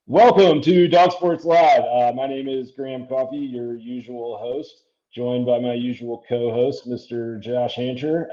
Welcome to Dog Sports Live. My name is Graham Coffey, your usual host, joined by my usual co-host, Mr. Josh Hancher.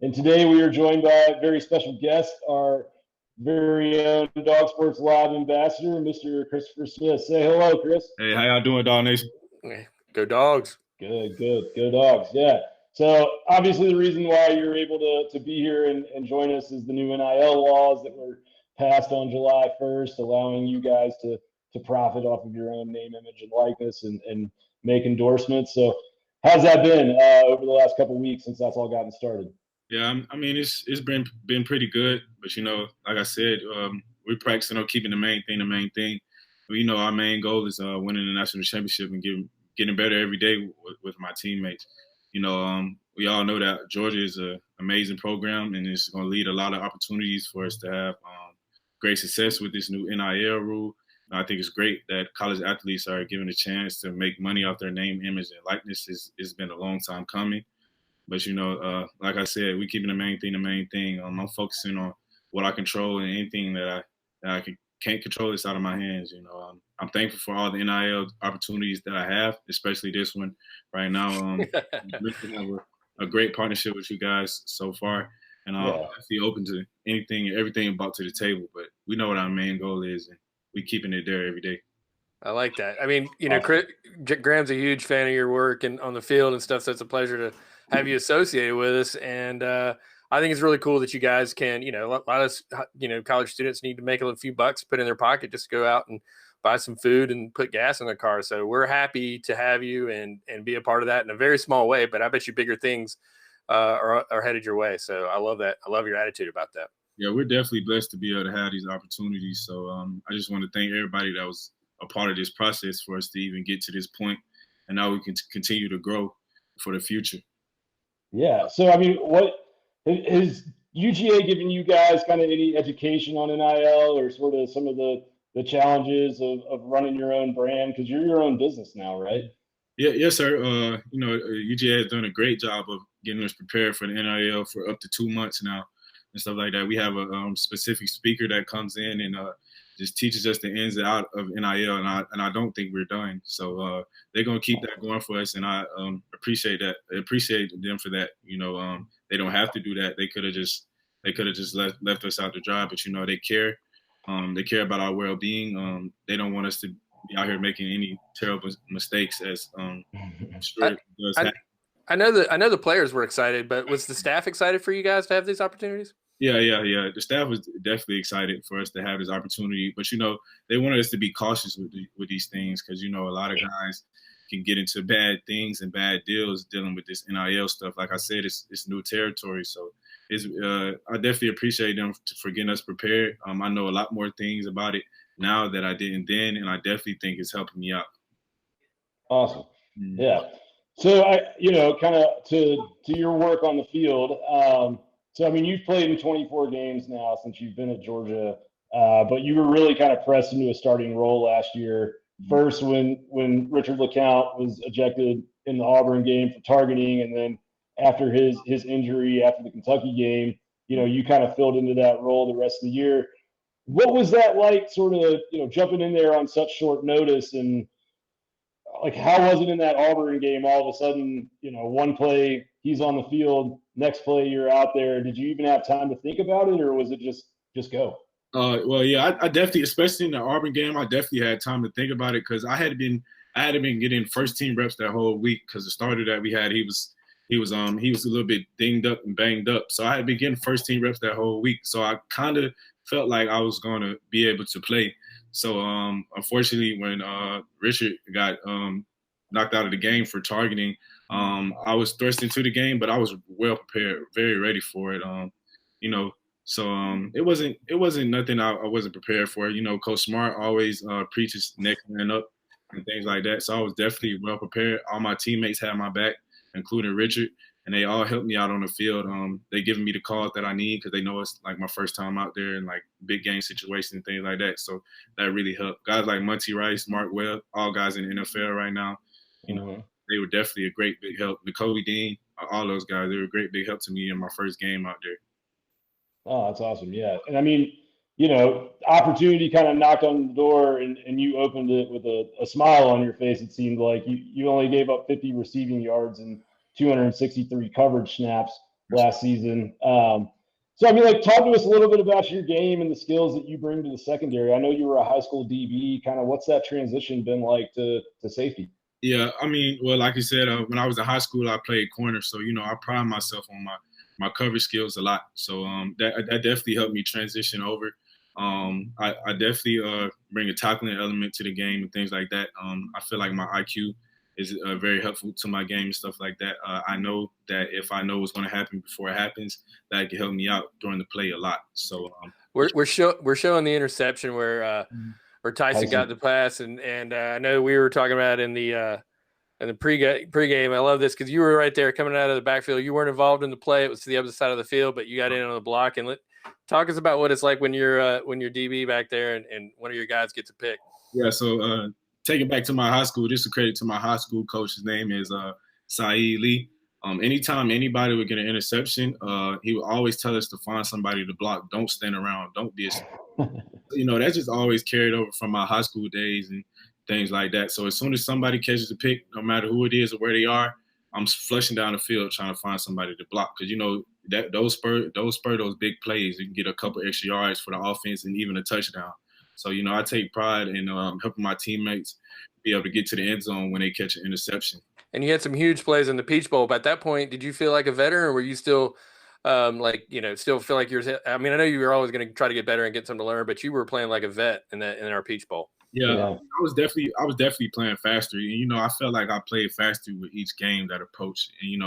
And today we are joined by a very special guest, our very own Dog Sports Live ambassador, Mr. Christopher Smith. Say hello, Chris. Hey, how y'all doing, Dog Nation? Go Dogs. Good, go Dogs. Yeah. So obviously the reason why you're able to be here and join us is the new NIL laws that were passed on July 1st, allowing you guys to profit off of your own name, image, and likeness and make endorsements. So how's that been over the last couple of weeks since that's all gotten started? Yeah, I mean it's been pretty good, but like I said, we're practicing on keeping the main thing the main thing. Our main goal is winning the national championship and getting better every day with my teammates. We all know that Georgia is an amazing program, and it's going to lead a lot of opportunities for us to have great success with this new NIL rule. I think it's great that college athletes are given a chance to make money off their name, image, and likeness. It's been a long time coming. But, like I said, we're keeping the main thing the main thing. I'm focusing on what I control, and anything that I can't control is out of my hands. I'm thankful for all the NIL opportunities that I have, especially this one right now. We have a great partnership with you guys so far. And I'm definitely open to anything and everything brought to the table. But we know what our main goal is, and we're keeping it there every day. I like that. I mean, Chris, Graham's a huge fan of your work and on the field and stuff, so it's a pleasure to have you associated with us. And I think it's really cool that you guys can, a lot of college students need to make a few bucks, put in their pocket, just go out and buy some food and put gas in their car. So we're happy to have you and be a part of that in a very small way, but I bet you bigger things are headed your way. So I love that. I love your attitude about that. Yeah, we're definitely blessed to be able to have these opportunities. So I just want to thank everybody that was a part of this process for us to even get to this point, and now we can continue to grow for the future. Yeah. So I mean, what is UGA giving you guys kind of any education on NIL or sort of some of the challenges of running your own brand, because you're your own business now, right? Yeah, yes, sir. UGA has done a great job of getting us prepared for the NIL for up to 2 months now and stuff like that. We have a specific speaker that comes in and just teaches us the ins and outs of NIL, and I don't think we're done. So they're gonna keep that going for us, and I appreciate that. I appreciate them for that. They don't have to do that. They could have just left us out to dry, but they care. They care about our well-being. They don't want us to be out here making any terrible mistakes, as I'm sure it does happen. I know the players were excited, but was the staff excited for you guys to have these opportunities? Yeah. The staff was definitely excited for us to have this opportunity, but they wanted us to be cautious with these things, because a lot of guys can get into bad things and bad deals dealing with this NIL stuff. Like I said, it's new territory, so I definitely appreciate them for getting us prepared. I know a lot more things about it now that I didn't then, and I definitely think it's helping me out. Awesome. Mm-hmm. Yeah. So kind of to your work on the field. So I mean, you've played in 24 games now since you've been at Georgia, but you were really kind of pressed into a starting role last year. First, when Richard LeCount was ejected in the Auburn game for targeting, and then after his injury after the Kentucky game, you kind of filled into that role the rest of the year. What was that like, sort of, jumping in there on such short notice, and like, how was it in that Auburn game? All of a sudden, one play he's on the field, next play you're out there. Did you even have time to think about it, or was it just go? Well, yeah, I definitely, especially in the Auburn game, I definitely had time to think about it, because I had been getting first team reps that whole week, because the starter that we had, he was a little bit dinged up and banged up, so I had been getting first team reps that whole week. So I kind of felt like I was going to be able to play. So unfortunately, when Richard got knocked out of the game for targeting, I was thrust into the game, but I was well prepared, very ready for it. So it wasn't nothing I wasn't prepared for. Coach Smart always preaches next man up and things like that. So I was definitely well prepared. All my teammates had my back, including Richard, and they all helped me out on the field. They giving me the calls that I need, because they know it's like my first time out there in like big game situations and things like that. So that really helped. Guys like Monty Rice, Mark Webb, all guys in the NFL right now, they were definitely a great big help. Kobe Dean, all those guys, they were a great big help to me in my first game out there. Oh, that's awesome. Yeah. And I mean, opportunity kind of knocked on the door and you opened it with a smile on your face. It seemed like you only gave up 50 receiving yards and 263 coverage snaps last season. So, I mean, talk to us a little bit about your game and the skills that you bring to the secondary. I know you were a high school DB. Kind of what's that transition been like to safety? Yeah, I mean, well, like you said, when I was in high school, I played corner. So, I pride myself on my coverage skills a lot. So that definitely helped me transition over. I definitely bring a tackling element to the game and things like that. I feel like my IQ is very helpful to my game and stuff like that. I know that if I know what's going to happen before it happens, that can help me out during the play a lot. So we're showing the interception where Tyson got the pass, and I know we were talking about in the pregame. I love this because you were right there coming out of the backfield. You weren't involved in the play; it was to the other side of the field, but you got in on the block. And talk us about what it's like when you're DB back there and one of your guys gets a pick. Yeah, so take it back to my high school. Just a credit to my high school coach. His name is Saeed Lee. Anytime anybody would get an interception, he would always tell us to find somebody to block. Don't stand around. Don't be that just always carried over from my high school days and things like that. So as soon as somebody catches a pick, no matter who it is or where they are, I'm flushing down the field trying to find somebody to block. Because, that those big plays. You can get a couple extra yards for the offense and even a touchdown. So, I take pride in helping my teammates be able to get to the end zone when they catch an interception. And you had some huge plays in the Peach Bowl. But at that point, did you feel like a veteran, or were you still still feel like you're – I mean, I know you were always going to try to get better and get something to learn, but you were playing like a vet in our Peach Bowl. Yeah, I was definitely playing faster. And, I felt like I played faster with each game that approached. And,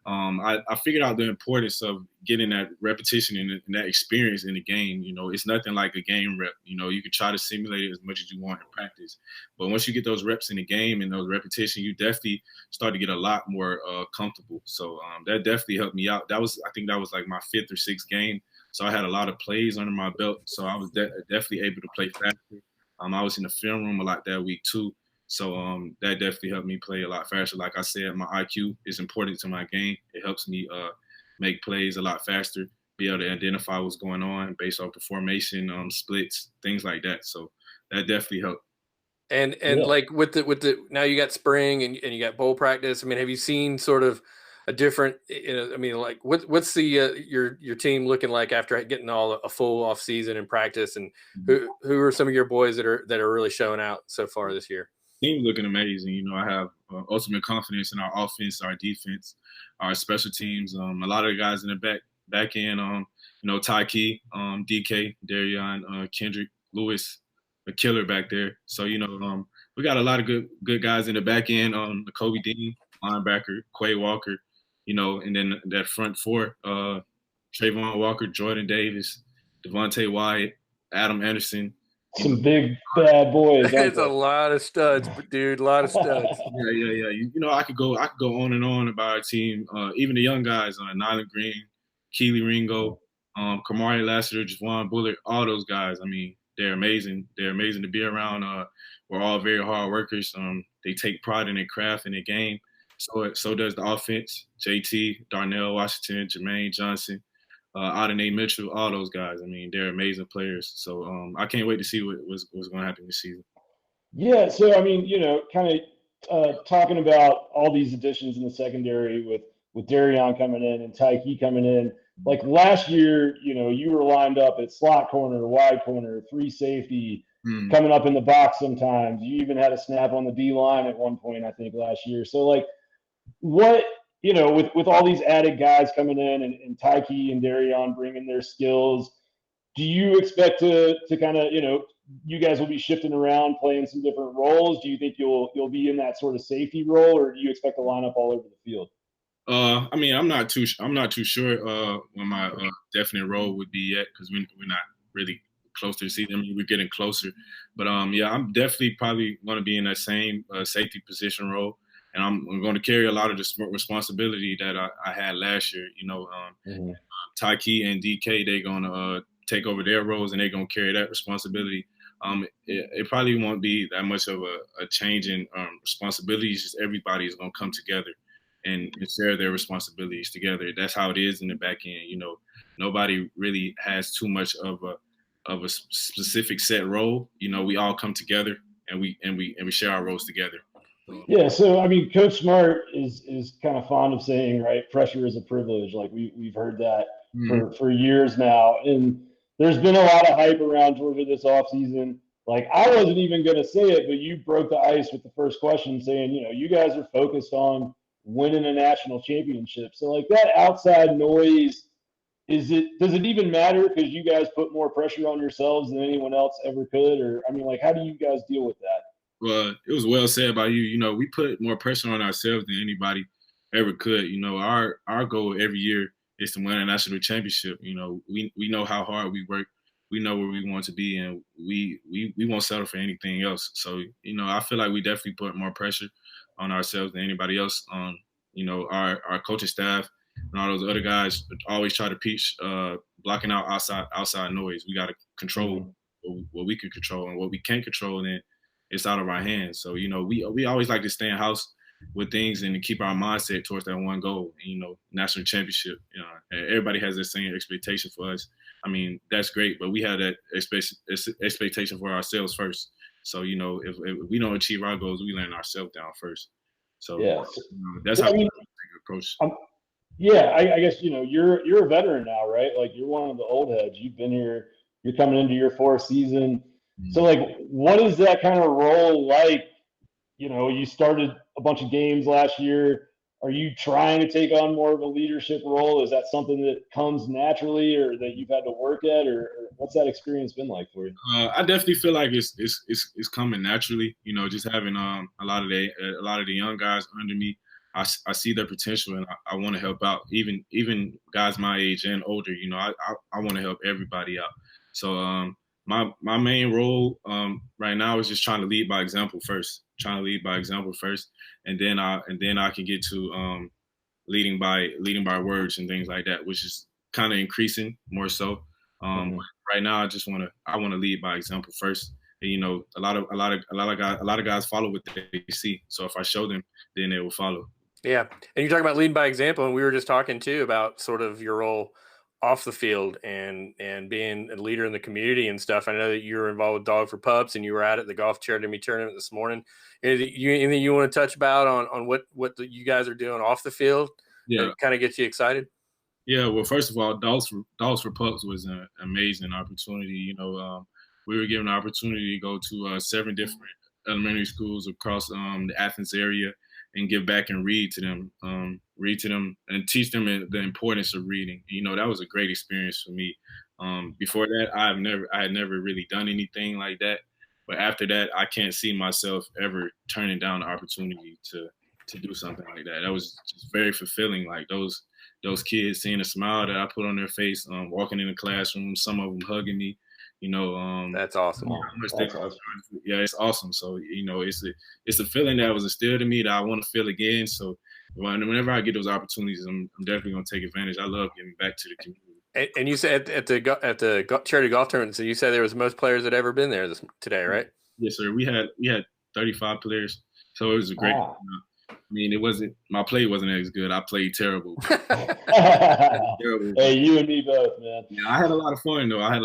I figured out the importance of getting that repetition and that experience in the game. It's nothing like a game rep. You can try to simulate it as much as you want in practice. But once you get those reps in the game and those repetition, you definitely start to get a lot more comfortable. So that definitely helped me out. I think that was like my 5th or 6th game. So I had a lot of plays under my belt. So I was definitely able to play faster. I was in the film room a lot that week too. So that definitely helped me play a lot faster. Like I said, my IQ is important to my game. It helps me make plays a lot faster, be able to identify what's going on based off the formation, splits, things like that. So that definitely helped. And like with the now you got spring and you got bowl practice. I mean, have you seen sort of a different, I mean, like what's the your team looking like after getting a full off season in practice, and who are some of your boys that are really showing out so far this year? Team's looking amazing. I have ultimate confidence in our offense, our defense, our special teams. A lot of the guys in the back end, Ty Key, DK, Darion, Kendrick, Lewis, a killer back there. So we got a lot of good guys in the back end. The Kobe Dean, linebacker, Quay Walker. And then that front four, Trayvon Walker, Jordan Davis, Devontae Wyatt, Adam Anderson. Some big bad boys. It's a lot of studs, dude. A lot of studs. Yeah. I could go on and on about our team. Even the young guys, Nyland Green, Keely Ringo, Kamari Lassiter, Javon Bullard, all those guys. I mean, they're amazing. They're amazing to be around. We're all very hard workers. They take pride in their craft and their game. So does the offense. JT, Darnell Washington, Jermaine Johnson, Adenay Mitchell, all those guys. I mean, they're amazing players. So I can't wait to see what's going to happen this season. Yeah. So, I mean, kind of talking about all these additions in the secondary with Darion coming in and Tyke coming in. Like last year, you were lined up at slot corner, wide corner, free safety, coming up in the box sometimes. You even had a snap on the D line at one point, I think, last year. So, like, what with all these added guys coming in and Tyke and Darion bringing their skills, do you expect to kind of you guys will be shifting around, playing some different roles? Do you think you'll be in that sort of safety role, or do you expect to line up all over the field? I mean, I'm not too sure when my definite role would be yet, because we're not really close to the season. I mean, we're getting closer, but yeah, I'm definitely probably going to be in that same safety position role. And I'm going to carry a lot of the responsibility that I had last year. Tyke and DK, they're going to take over their roles, and they're going to carry that responsibility. It probably won't be that much of a change in responsibilities. Just everybody is going to come together and share their responsibilities together. That's how it is in the back end. Nobody really has too much of of a specific set role, you know, we all come together and we share our roles together. Yeah, so I mean, Coach Smart is kind of fond of saying, right, pressure is a privilege. Like we've heard that for years now, and there's been a lot of hype around Georgia this offseason. Like I wasn't even going to say it, but you broke the ice with the first question, saying, you know, you guys are focused on winning a national championship. So like that outside noise, does it even matter because you guys put more pressure on yourselves than anyone else ever could? Or I mean, like, how do you guys deal with that? Well, it was well said by you. You know, we put more pressure on ourselves than anybody ever could. You know, our goal every year is to win a national championship. You know, we know how hard we work. We know where we want to be, and we won't settle for anything else. So, you know, I feel like we definitely put more pressure on ourselves than anybody else. You know, our coaching staff and all those other guys always try to preach blocking out outside noise. We got to control what we can control, and what we can't control, then it's out of our hands. So, you know, we always like to stay in house with things and to keep our mindset towards that one goal, you know, national championship. You know, and everybody has the same expectation for us. I mean, that's great, but we have that expectation for ourselves first. So, you know, if we don't achieve our goals, we land ourselves down first. So, yeah, you know, that's how we take the approach. Yeah, I guess, you know, you're a veteran now, right? Like you're one of the old heads. You've been here. You're coming into your fourth season. So, like, what is that kind of role like? You know, you started a bunch of games last year. Are you trying to take on more of a leadership role? Is that something that comes naturally, or that you've had to work at, or what's that experience been like for you? I definitely feel like it's coming naturally. You know, just having a lot of the young guys under me. I see their potential, and I want to help out. Even guys my age and older. You know, I want to help everybody out. So my main role right now is just trying to lead by example first. And then I can get to leading by words and things like that, which is kind of increasing more so. Right now, I want to lead by example first. And, you know, a lot of guys follow what they see. So if I show them, then they will follow. Yeah, and you're talking about leading by example, and we were just talking too about sort of your role off the field and being a leader in the community and stuff. I know that you were involved with Dog for Pups, and you were at the golf charity tournament this morning. Anything you want to touch about on what you guys are doing off the field? Yeah, that kind of gets you excited. Yeah, well, first of all, Dogs for Pups was an amazing opportunity. You know, we were given an opportunity to go to 7 different elementary schools across the Athens area and give back and read to them and teach them the importance of reading. You know, that was a great experience for me. Before that, I had never really done anything like that. But after that, I can't see myself ever turning down the opportunity to do something like that. That was just very fulfilling. Like those kids seeing a smile that I put on their face, walking in the classroom, some of them hugging me. You know, that's awesome. Yeah, it's awesome. So, you know, it's a feeling that was instilled in me that I want to feel again. So whenever I get those opportunities, I'm definitely going to take advantage. I love giving back to the community. And you said at the charity golf tournament, so you said there was the most players that ever been there today, right? Yes, sir. We had 35 players, so it was a great. Wow. I mean, my play wasn't as good. I played terrible. Hey, you and me both, man. Yeah, I had a lot of fun though. I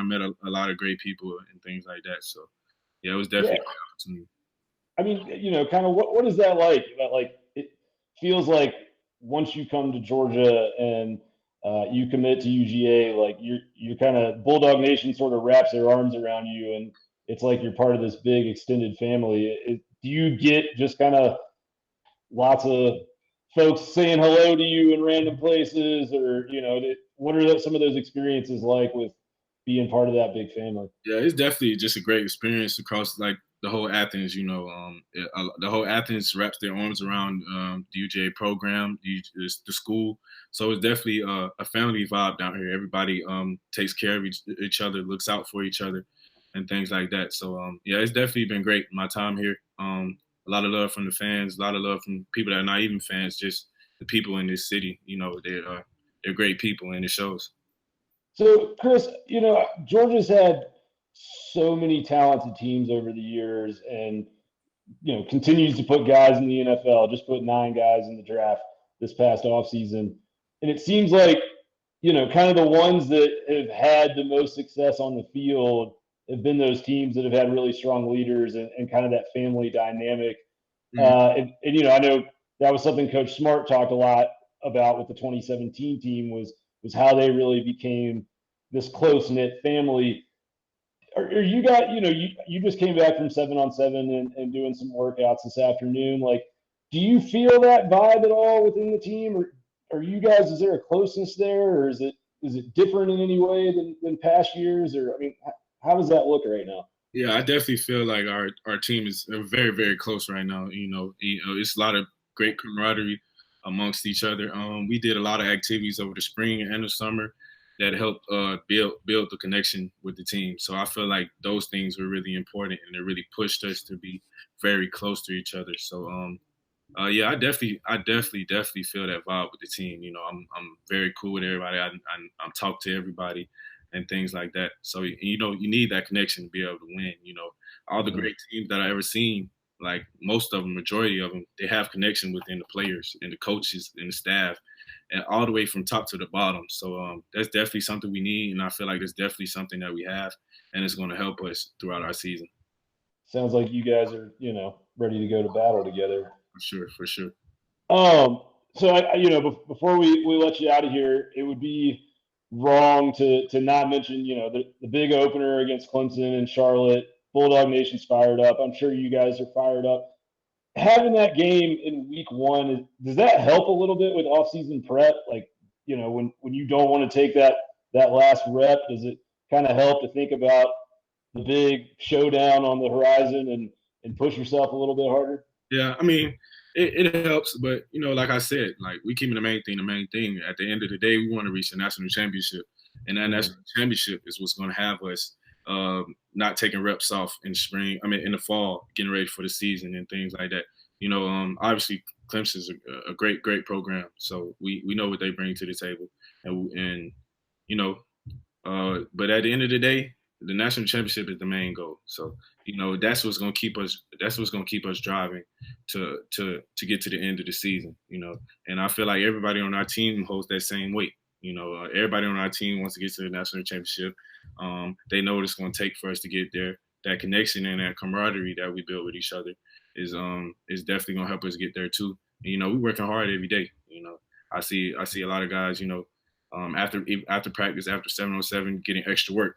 met a lot of great people and things like that. So yeah, it was definitely an opportunity. I mean, you know, kind of what is that like? Like it feels like once you come to Georgia and you commit to UGA, like you're kind of Bulldog Nation sort of wraps their arms around you, and it's like you're part of this big extended family. Do you get just kind of lots of folks saying hello to you in random places, or, you know, what are some of those experiences like with being part of that big family? Yeah, it's definitely just a great experience across like the whole Athens. You know, the whole Athens wraps their arms around the UGA program, the school. So it's definitely a family vibe down here. Everybody takes care of each other, looks out for each other, and things like that. So yeah, it's definitely been great. My time here. A lot of love from the fans, a lot of love from people that are not even fans, just the people in this city. You know, they're great people, and it shows. So, Chris, you know, Georgia's had so many talented teams over the years, and, you know, continues to put guys in the NFL. Just put 9 guys in the draft this past offseason. And it seems like, kind of the ones that have had the most success on the field have been those teams that have had really strong leaders and kind of that family dynamic. And I know that was something Coach Smart talked a lot about with the 2017 team was how they really became this close-knit family. Are you guys, you just came back from 7-on-7 and doing some workouts this afternoon. Like, do you feel that vibe at all within the team? Or are you guys, is there a closeness there, or is it different in any way than past years? Or, I mean, how does that look right now? Yeah, I definitely feel like our team is very, very close right now. It's a lot of great camaraderie amongst each other. We did a lot of activities over the spring and the summer that helped build the connection with the team. So I feel like those things were really important, and they really pushed us to be very close to each other. So yeah, I definitely feel that vibe with the team. I'm very cool with everybody. I'm talk to everybody and things like that. So you need that connection to be able to win. All the great teams that I ever seen, like most of them, majority of them, they have connection within the players and the coaches and the staff, and all the way from top to the bottom. So that's definitely something we need, and I feel like it's definitely something that we have, and it's going to help us throughout our season. Sounds like you guys are, ready to go to battle together. For sure. So before we let you out of here, it would be wrong to not mention, the big opener against Clemson and Charlotte. Bulldog Nation's fired up. I'm sure you guys are fired up. Having that game in week one, does that help a little bit with off-season prep? Like, when you don't want to take that last rep, does it kind of help to think about the big showdown on the horizon and push yourself a little bit harder? Yeah, I mean, it helps, but like I said, like we keeping the main thing. At the end of the day, we want to reach the national championship, and that national championship is what's going to have us not taking reps off in the spring. I mean, in the fall, getting ready for the season and things like that. Obviously, Clemson's a great program, so we know what they bring to the table, and but at the end of the day, the national championship is the main goal. So that's what's going to keep us. That's what's going to keep us driving to get to the end of the season. And I feel like everybody on our team holds that same weight. Everybody on our team wants to get to the national championship. They know what it's going to take for us to get there. That connection and that camaraderie that we build with each other is definitely going to help us get there too. And, we're working hard every day. I see a lot of guys. After practice, after 7-on-7, getting extra work.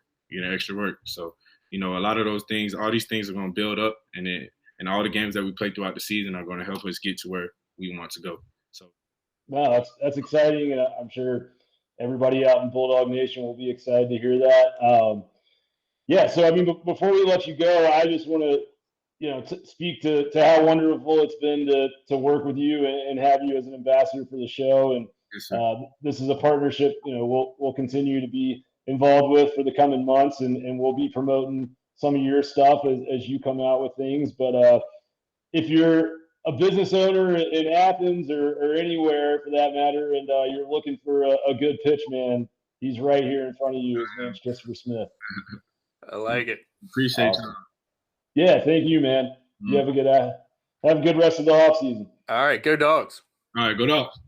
So, a lot of those things, all these things are going to build up, and all the games that we play throughout the season are going to help us get to where we want to go. So, no, that's exciting, and I'm sure everybody out in Bulldog Nation will be excited to hear that. Yeah, so I mean, before we let you go, I just want to, speak to how wonderful it's been to work with you and have you as an ambassador for the show. And this is a partnership, we'll continue to be involved with for the coming months, and we'll be promoting some of your stuff as you come out with things. But if you're a business owner in Athens or anywhere for that matter, and you're looking for a good pitch man, he's right here in front of you. His name's Christopher Smith. I like it. Appreciate you. Yeah, thank you, man. You have a good rest of the off season. All right, go Dogs. All right, go Dogs.